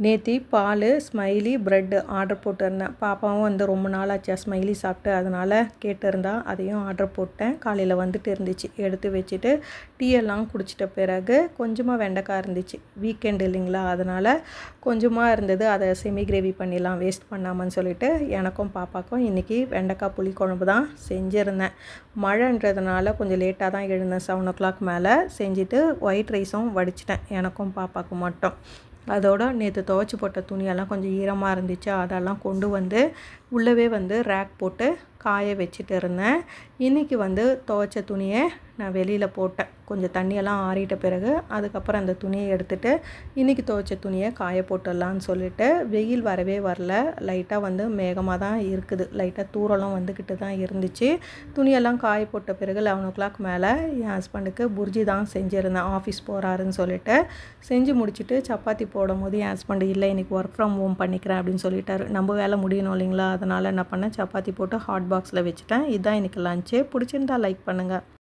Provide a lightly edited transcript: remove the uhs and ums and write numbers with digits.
நேத்தி பால் smiley bread order போட்டிருந்தேன். பாப்பாவும் வந்து ரொம்ப நாள் ஆச்சா ஸ்மைலி சாப்பிட்டு, அதனால் கேட்டிருந்தா. அதையும் ஆர்டர் போட்டேன். காலையில் வந்துட்டு இருந்துச்சு. எடுத்து வச்சுட்டு டீ எல்லாம் குடிச்சிட்ட பிறகு கொஞ்சமாக வெண்டைக்காய் இருந்துச்சு. வீக்கெண்ட் இல்லைங்களா, அதனால் கொஞ்சமாக இருந்தது. அதை செமி கிரேவி பண்ணிடலாம் வேஸ்ட் பண்ணாமன்னு சொல்லிட்டு எனக்கும் பாப்பாக்கும் இன்றைக்கி வெண்டைக்காய் புளி குழம்பு தான் செஞ்சுருந்தேன். மழைன்றதுனால கொஞ்சம் லேட்டாக தான் எழுந்தேன். 7 o'clock மேலே செஞ்சுட்டு ஒயிட் ரைஸும் வடிச்சிட்டேன் எனக்கும் பாப்பாவுக்கும் மட்டும். அதோட நேற்று துவைச்சி போட்ட துணியெல்லாம் கொஞ்சம் ஈரமாக இருந்துச்சு. அதெல்லாம் கொண்டு வந்து உள்ளவே வந்து ரேக் போட்டு காய வச்சுட்டு இருந்தேன். இன்றைக்கி வந்து துவைச்ச துணியை நான் வெளியில் போட்டேன். கொஞ்சம் தண்ணியெல்லாம் ஆறிட்ட பிறகு அதுக்கப்புறம் அந்த துணியை எடுத்துகிட்டு இன்றைக்கி துவைச்ச துணியை காய போட்டுடலான்னு சொல்லிட்டு, வெயில் வரவே வரல. லைட்டாக வந்து மேகமாக தான் இருக்குது. லைட்டாக தூரலும் வந்துக்கிட்டு தான் இருந்துச்சு. துணியெல்லாம் காய போட்ட பிறகு 11 o'clock மேலே என் ஹஸ்பண்டுக்கு புர்ஜி தான் செஞ்சுருந்தேன். ஆஃபீஸ் போகிறாருன்னு சொல்லிட்டு செஞ்சு முடிச்சுட்டு சப்பாத்தி போடும்போது என் ஹஸ்பண்டு இல்லை இன்றைக்கி ஒர்க் ஃப்ரம் ஹோம் பண்ணிக்கிறேன் அப்படின்னு சொல்லிட்டாரு. நம்ம வேலை முடியணும் இல்லைங்களா, அதனால் என்ன பண்ணேன், சப்பாத்தி போட்டு ஹாட் பாக்ஸில் வச்சுட்டேன். இதுதான் இன்றைக்கி லஞ்சு. பிடிச்சிருந்தா லைக் பண்ணுங்கள்.